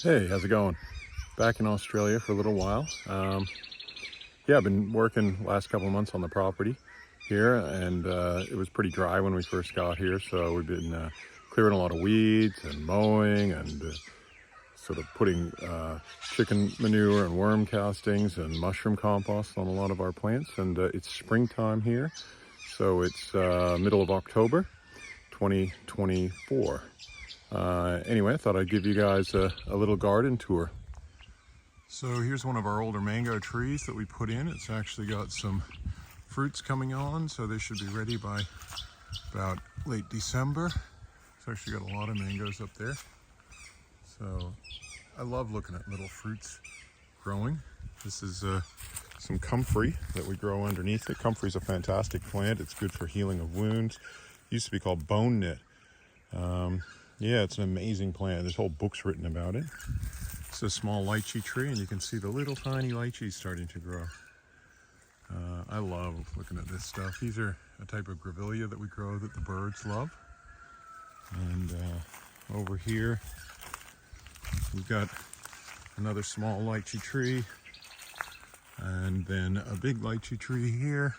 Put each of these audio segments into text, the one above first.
Hey, how's it going? Back in Australia for a little while. Yeah, I've been working last couple of months on the property here, and it was pretty dry when we first got here, so we've been clearing a lot of weeds and mowing and sort of putting chicken manure and worm castings and mushroom compost on a lot of our plants. And it's springtime here, so it's middle of October 2024. Anyway, I thought I'd give you guys a little garden tour. So here's one of our older mango trees that we put in. It's actually got some fruits coming on, so they should be ready by about late December. It's actually got a lot of mangoes up there. So I love looking at little fruits growing. This is some comfrey that we grow underneath it. Comfrey is a fantastic plant. It's good for healing of wounds. It used to be called bone knit. Yeah, it's an amazing plant. There's whole books written about it. It's a small lychee tree, and you can see the little tiny lychees starting to grow. I love looking at this stuff. These are a type of grevillea that we grow that the birds love. And over here, we've got another small lychee tree, and then a big lychee tree here.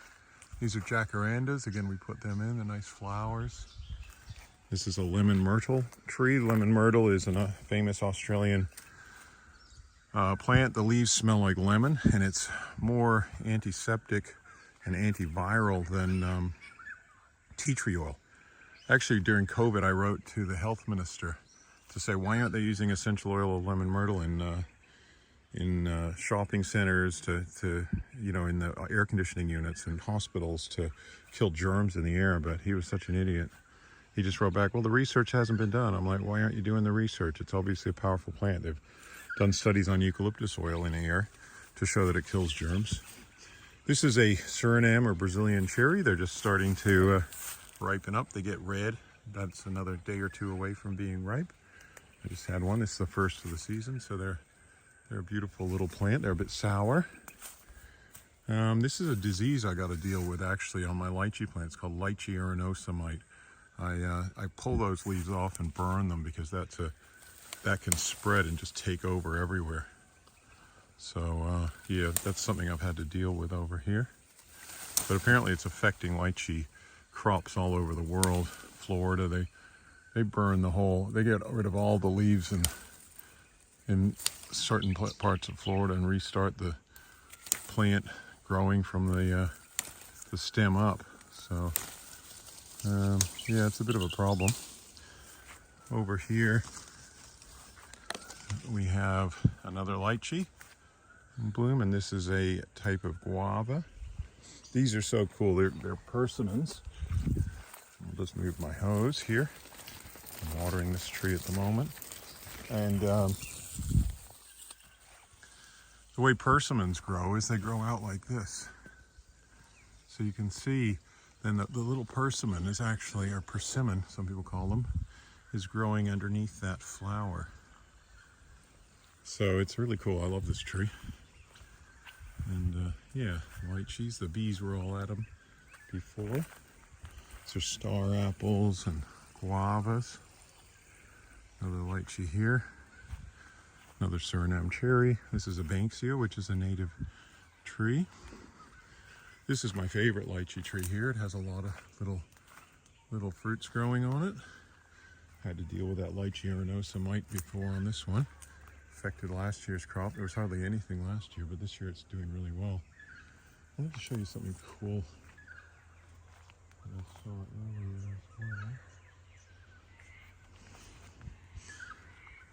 These are jacarandas. Again, we put them in, the nice flowers. This is a lemon myrtle tree. Lemon myrtle is a famous Australian plant. The leaves smell like lemon, and it's more antiseptic and antiviral than tea tree oil. Actually, during COVID, I wrote to the health minister to say, why aren't they using essential oil of lemon myrtle in shopping centers, in the air conditioning units and hospitals to kill germs in the air? But he was such an idiot. He just wrote back, well, the research hasn't been done. I'm like, why aren't you doing the research? It's obviously a powerful plant. They've done studies on eucalyptus oil in air to show that it kills germs. This is a Suriname or Brazilian cherry. They're just starting to ripen up. They get red. That's another day or two away from being ripe. I just had one. This is the first of the season, so they're a beautiful little plant. They're a bit sour. This is a disease I got to deal with actually on my lychee plant. It's called lychee arenosum mite. I pull those leaves off and burn them because that can spread and just take over everywhere. So yeah, that's something I've had to deal with over here. But apparently it's affecting lychee crops all over the world. Florida, they burn the whole, they get rid of all the leaves in certain parts of Florida and restart the plant growing from the stem up. So yeah, it's a bit of a problem. Over here we have another lychee in bloom, and this is a type of guava. These are so cool. They're persimmons. I'll just move my hose here. I'm watering this tree at the moment. And the way persimmons grow is they grow out like this. So you can see then the little persimmon is actually, or persimmon, some people call them, is growing underneath that flower. So it's really cool. I love this tree. And yeah, lychees, the bees were all at them before. These are star apples and guavas. Another lychee here. Another Suriname cherry. This is a Banksia, which is a native tree. This is my favorite lychee tree here. It has a lot of little fruits growing on it. Had to deal with that lychee arenosum mite before on this one. Affected last year's crop. There was hardly anything last year, but this year it's doing really well. I wanted to show you something cool that I saw earlier as well,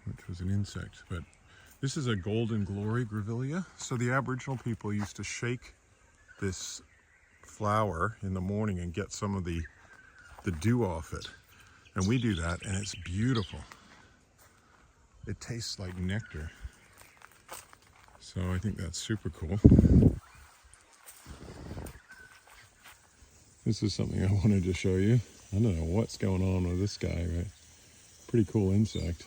which was an insect. But this is a golden glory grevillea. So the Aboriginal people used to shake this flower in the morning and get some of the dew off it. And we do that, and it's beautiful. It tastes like nectar. So I think that's super cool. This is something I wanted to show you. I don't know what's going on with this guy, right? Pretty cool insect.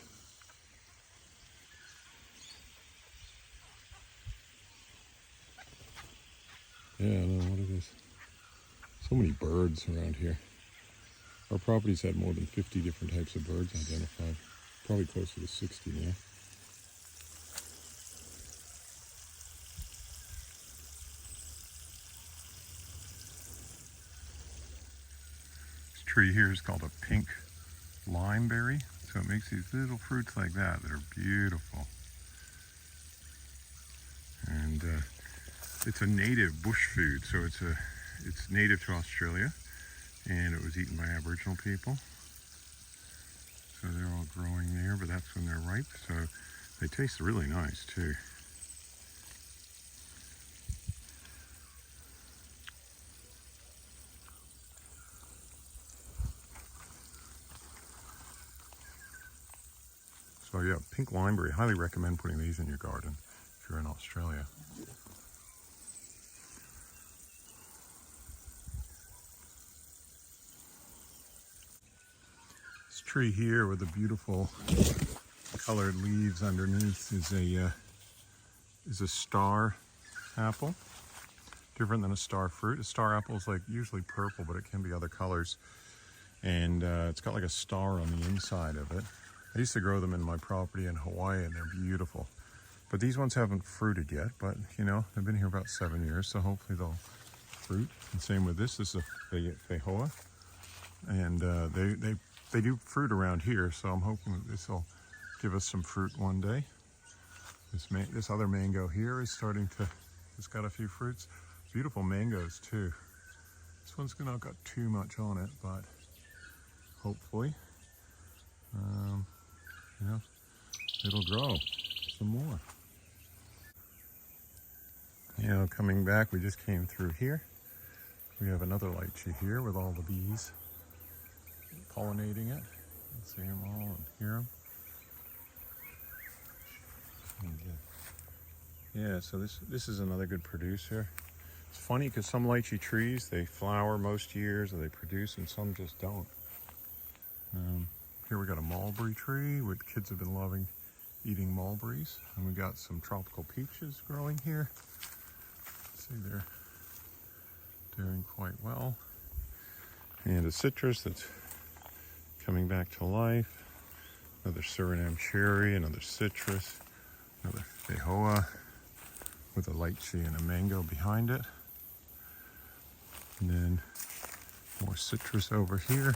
Yeah, I don't know what it is. So many birds around here. Our property's had more than 50 different types of birds identified. Probably closer to 60 now. tree here is called a pink limeberry. So it makes these little fruits like that are beautiful. And it's a native bush food, so it's native to Australia, and it was eaten by Aboriginal people. So they're all growing there, but that's when they're ripe. So they taste really nice too. So yeah, pink limeberry, highly recommend putting these in your garden if you're in Australia. This tree here with the beautiful colored leaves underneath is a star apple. Different than a star fruit. A star apple is like usually purple, but it can be other colors. And it's got like a star on the inside of it. I used to grow them in my property in Hawaii, and they're beautiful. But these ones haven't fruited yet, but you know, they've been here about 7 years, so hopefully they'll fruit. And same with this is a fehoa. And they do fruit around here, so I'm hoping that this will give us some fruit one day. This other mango here is it's got a few fruits. Beautiful mangoes too. This one's not got too much on it, but hopefully, you know, it'll grow some more. You know, coming back, we just came through here. We have another lychee here with all the bees pollinating it. You can see them all and hear them. And, yeah, so this is another good producer. It's funny because some lychee trees, they flower most years, or they produce, and some just don't. Here we got a mulberry tree, which kids have been loving eating mulberries. And we got some tropical peaches growing here. See, they're doing quite well. And a citrus that's coming back to life. Another Suriname cherry, another citrus, another fehoa with a lychee and a mango behind it. And then more citrus over here.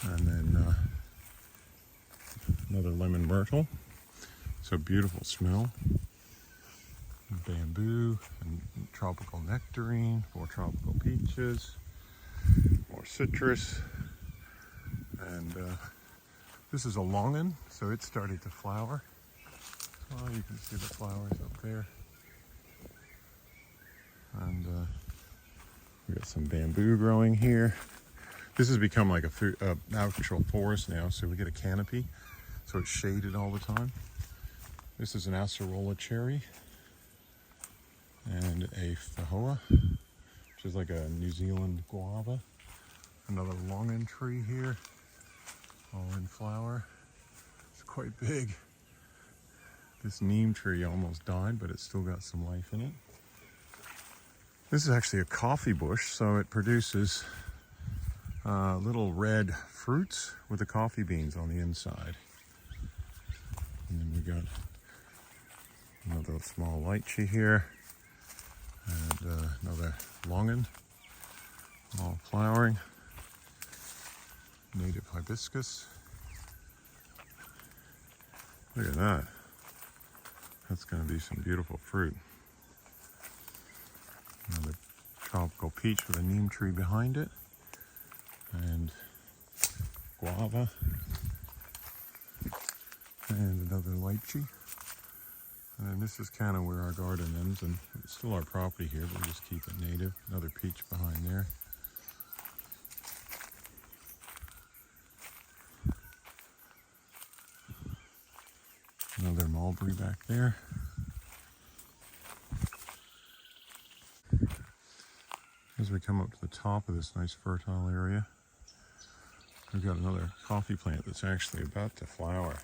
And then another lemon myrtle. So beautiful smell. Bamboo and tropical nectarine, more tropical peaches, more citrus. And this is a longan, so it's starting to flower. Oh, you can see the flowers up there. And we got some bamboo growing here. This has become like a natural forest now, so we get a canopy, so it's shaded all the time. This is an acerola cherry and a fehoa, which is like a New Zealand guava. Another longan tree here, all in flower. It's quite big. This neem tree almost died, but it's still got some life in it. This is actually a coffee bush, so it produces little red fruits with the coffee beans on the inside. And then we got another small lychee here, and another longan, all flowering. Native hibiscus. Look at that. That's going to be some beautiful fruit. Another tropical peach with a neem tree behind it. And guava. And another lychee. And this is kind of where our garden ends, and it's still our property here, but we just keep it native. Another peach behind there. Another mulberry back there. As we come up to the top of this nice fertile area, we've got another coffee plant that's actually about to flower.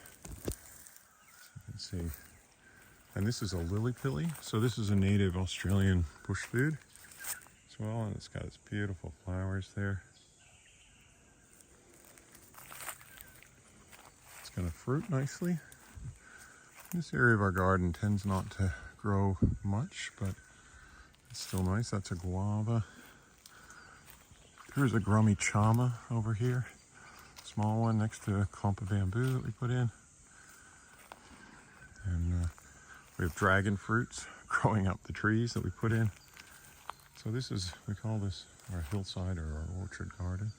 So you can see. And this is a lily-pilly. So this is a native Australian bush food as well, and it's got its beautiful flowers there. It's going to fruit nicely. This area of our garden tends not to grow much, but it's still nice. That's a guava. Here's a grummy chama over here. Small one next to a clump of bamboo that we put in. And we have dragon fruits growing up the trees that we put in. So this is, we call this our hillside or our orchard garden.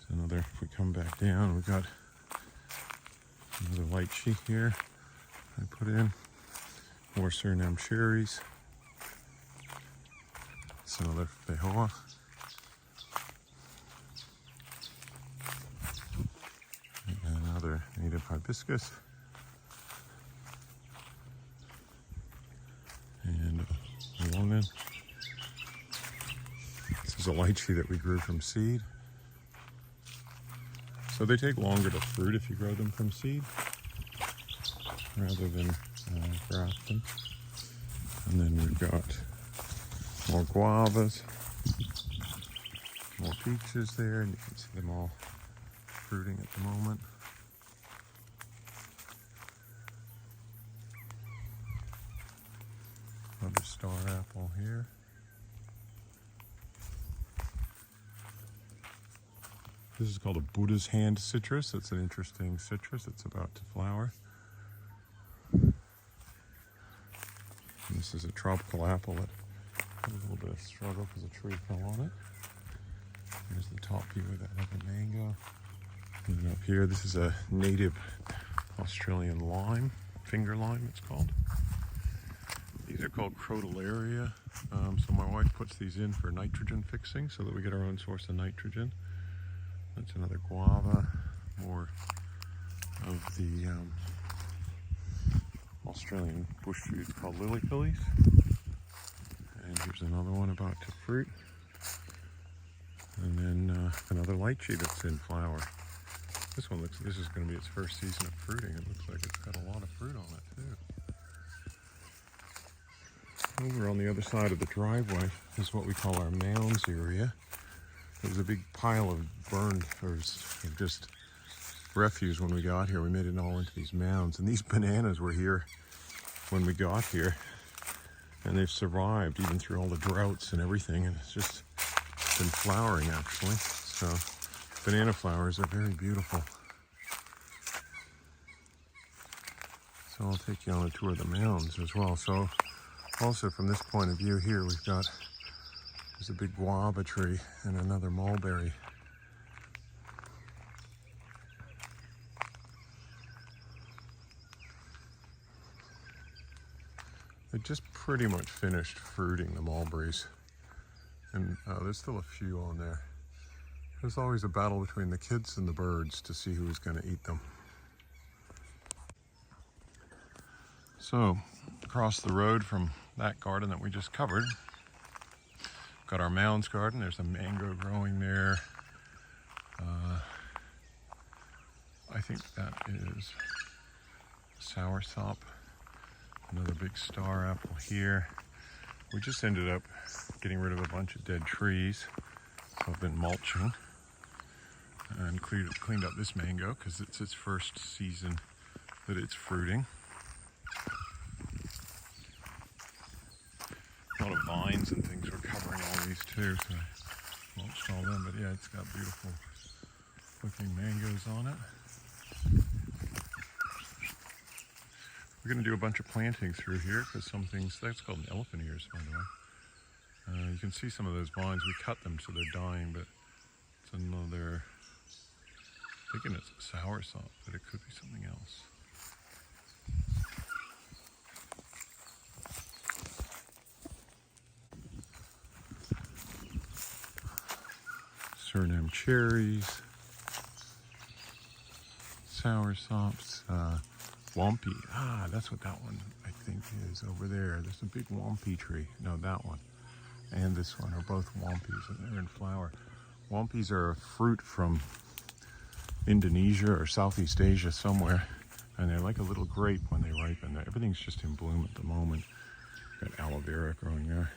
So another, if we come back down, we've got another lychee here I put in. More Suriname cherries. It's another feijoa. And another native hibiscus. And a lemon. This is a lychee that we grew from seed. So they take longer to fruit if you grow them from seed rather than graft them. And then we've got more guavas, more peaches there, and you can see them all fruiting at the moment. Another star apple here. This is called a Buddha's hand citrus. It's an interesting citrus. It's about to flower. And this is a tropical apple that had a little bit of struggle because a tree fell on it. Here's the top view of that other mango. And then up here, this is a native Australian lime, finger lime it's called. These are called crotalaria. So my wife puts these in for nitrogen fixing so that we get our own source of nitrogen. That's another guava, more of the Australian bush food called lily pillies. And here's another one about to fruit. And then another lychee that's in flower. This one looks, this is going to be its first season of fruiting. It looks like it's got a lot of fruit on it too. Over on the other side of the driveway is what we call our mounds area. There was a big pile of burned, or just refuse when we got here. We made it all into these mounds. And these bananas were here when we got here. And they've survived even through all the droughts and everything. And it's just been flowering actually. So banana flowers are very beautiful. So I'll take you on a tour of the mounds as well. So also from this point of view here, we've got, there's a big guava tree and another mulberry. They just pretty much finished fruiting, the mulberries. And there's still a few on there. There's always a battle between the kids and the birds to see who's going to eat them. So, across the road from that garden that we just covered, got our mounds garden. There's a mango growing there. I think that is soursop. Another big star apple here. We just ended up getting rid of a bunch of dead trees. So I've been mulching and cleaned up this mango because it's its first season that it's fruiting. A lot of vines and things were covering all these too, so I mulched all them. But yeah, it's got beautiful looking mangoes on it. We're going to do a bunch of planting through here because some things, that's called an elephant ears, by the way. You can see some of those vines, we cut them so they're dying, but it's another, I'm thinking it's soursop, but it could be something else. Suriname cherries, soursops, Wampy. Ah, that's what that one I think is over there. There's a big wampy tree. No, that one. And this one are both wampies and they're in flower. Wampies are a fruit from Indonesia or Southeast Asia somewhere. And they're like a little grape when they ripen. Everything's just in bloom at the moment. Got aloe vera growing there.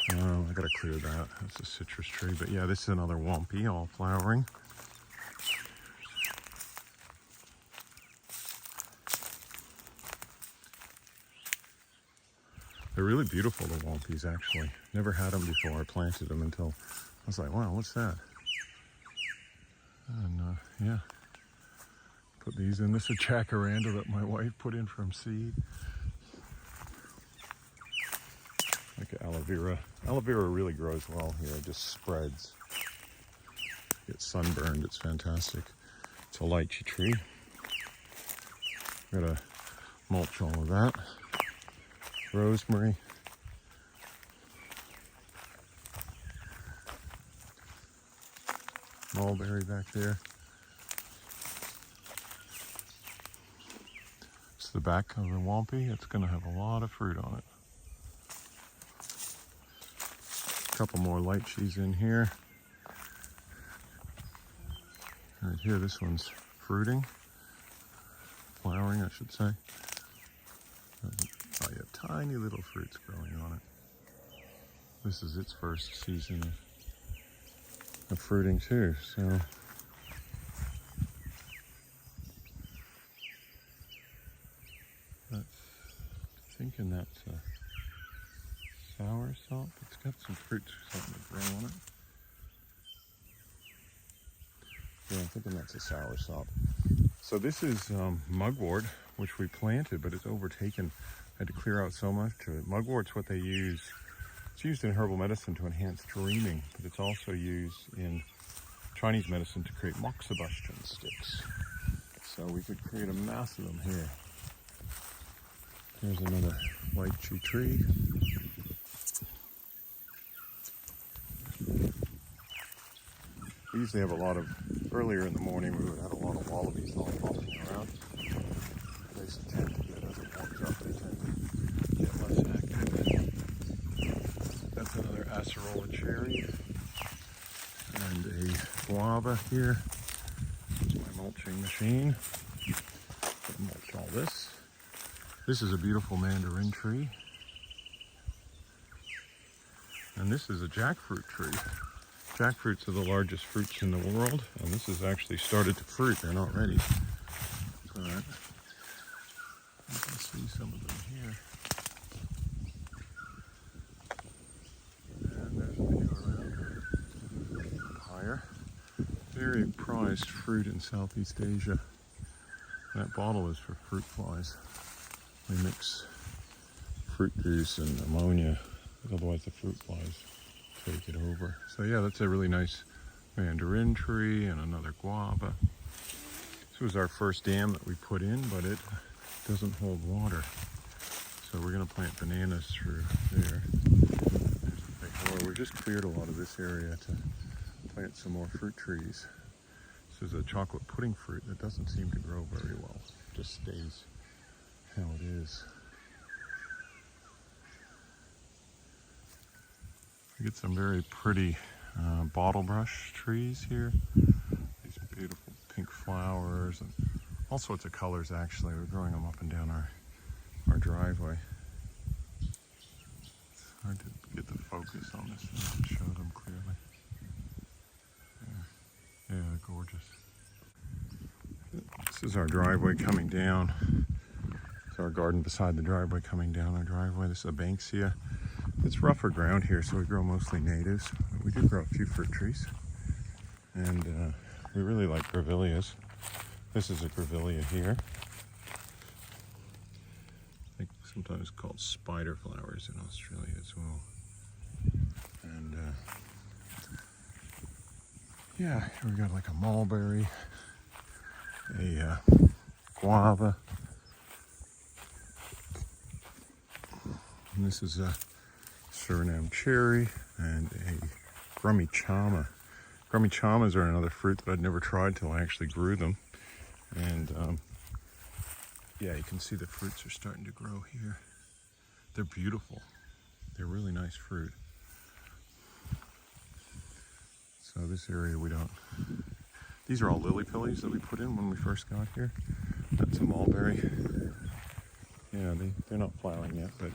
I gotta clear that. That's a citrus tree. But yeah, this is another wampy all flowering. They're really beautiful, the wampies, actually. Never had them before. I planted them until I was like, wow, what's that? And yeah, put these in. This is a jacaranda that my wife put in from seed. Like aloe vera. Aloe vera really grows well here. It just spreads. Gets sunburned. It's fantastic. It's a lychee tree. Gotta mulch all of that. Rosemary. Mulberry back there. It's the back of the wampy. It's gonna have a lot of fruit on it. A couple more lychees in here. Right here, this one's fruiting. Flowering, I should say. Oh yeah, tiny little fruits growing on it. This is its first season of fruiting too, so. That's thinking that's a soursop. It's got some fruit starting to grow on it. Yeah, I'm thinking that's a soursop. So this is mugwort, which we planted, but it's overtaken. I had to clear out so much of it. Mugwort's what they use. It's used in herbal medicine to enhance dreaming, but it's also used in Chinese medicine to create moxibustion sticks. So we could create a mass of them here. Here's another lychee tree. We usually have a lot of, earlier in the morning we would have a lot of wallabies all hopping around. They tend to get, as it warms up, they tend to get less active. That's another acerola cherry. And a guava here. My mulching machine. Gonna mulch all this. This is a beautiful mandarin tree. And this is a jackfruit tree. Jackfruits are the largest fruits in the world, and this has actually started to fruit. They're not ready, but you can see some of them here. And there's a few around higher. Very prized fruit in Southeast Asia. That bottle is for fruit flies. They mix fruit juice and ammonia, otherwise the fruit flies take it over. So yeah, that's a really nice mandarin tree and another guava. This was our first dam that we put in, but it doesn't hold water. So we're gonna plant bananas through there. We just cleared a lot of this area to plant some more fruit trees. This is a chocolate pudding fruit that doesn't seem to grow very well. It just stays how it is. We get some very pretty bottle brush trees here. These beautiful pink flowers and all sorts of colors actually. We're growing them up and down our driveway. It's hard to get the focus on this and show them clearly. Yeah, gorgeous. This is our driveway coming down. It's our garden beside the driveway coming down our driveway. This is a banksia. It's rougher ground here, so we grow mostly natives. But we do grow a few fruit trees. And we really like grevilleas. This is a grevillea here. I think sometimes called spider flowers in Australia as well. And yeah, here we got like a mulberry, a guava. And this is a Suriname cherry and a grummy chama. Grummy chamas are another fruit that I'd never tried till I actually grew them. And yeah, you can see the fruits are starting to grow here. They're beautiful. They're really nice fruit. So this area we don't, these are all lily pillies that we put in when we first got here. That's a mulberry. Yeah, they're not flowering yet, but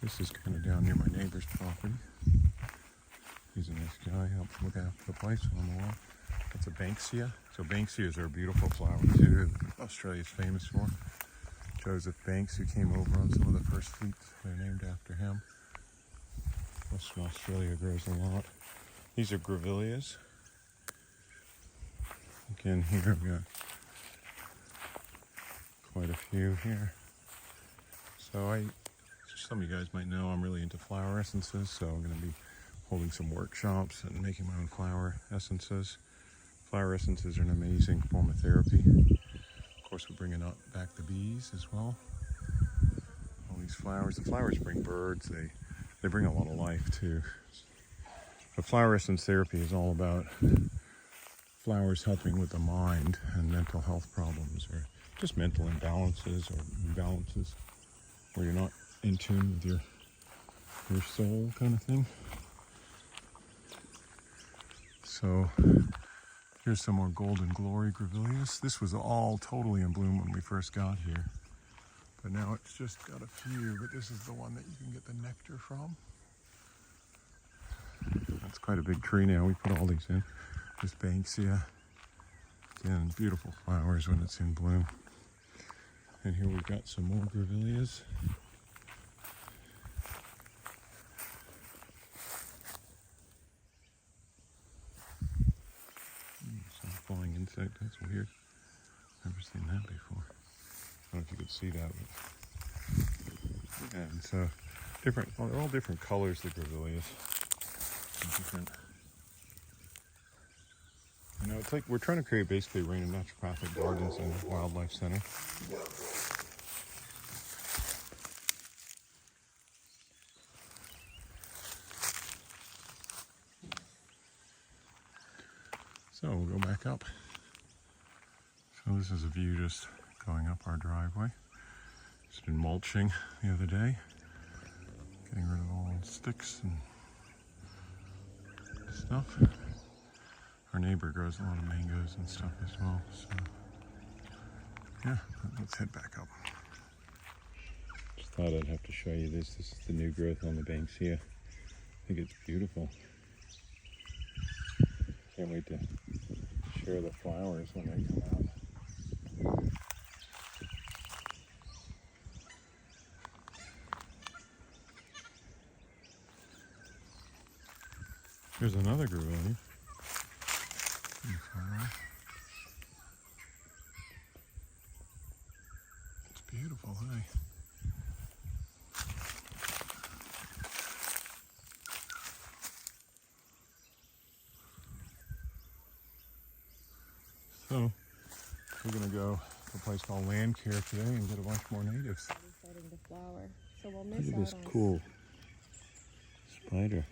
this is kind of down near my neighbor's property. He's a nice guy, helps look after the place on the wall. That's a banksia. So banksias are a beautiful flower too, Australia's famous for. Joseph Banks, who came over on some of the first fleets. They're named after him. Western Australia grows a lot. These are grevilleas. Again, here we've got quite a few here. So some of you guys might know I'm really into flower essences, so I'm going to be holding some workshops and making my own flower essences. Flower essences are an amazing form of therapy. Of course, we're bringing back the bees as well. All these flowers. The flowers bring birds. They bring a lot of life too. But flower essence therapy is all about flowers helping with the mind and mental health problems, or just mental imbalances or imbalances where you're not in tune with your soul, kind of thing. So here's some more golden glory grevilleas. This was all totally in bloom when we first got here, but now it's just got a few. But this is the one that you can get the nectar from. That's quite a big tree now. We put all these in. This Banksia. Again, beautiful flowers when it's in bloom. And here we've got some more grevilleas. Some flying insect. That's weird. Never seen that before. I don't know if you could see that. But... And so, they're all different colors, the grevilleas. Different. You know, it's like we're trying to create basically Raynor Naturopathic Gardens and Wildlife Center. So we'll go back up. So this is a view just going up our driveway. Just been mulching the other day, getting rid of all the sticks and stuff. Our neighbor grows a lot of mangoes and stuff as well. So yeah, let's head back up. Just thought I'd have to show you this. This is the new growth on the banks here. I think it's beautiful. Can't wait to share the flowers when they come out. Here's another grevillea. It's beautiful, hey? So, we're going to go to a place called Land Care today and get a bunch more natives. Starting to flower, so we'll miss Look out at this on cool spider.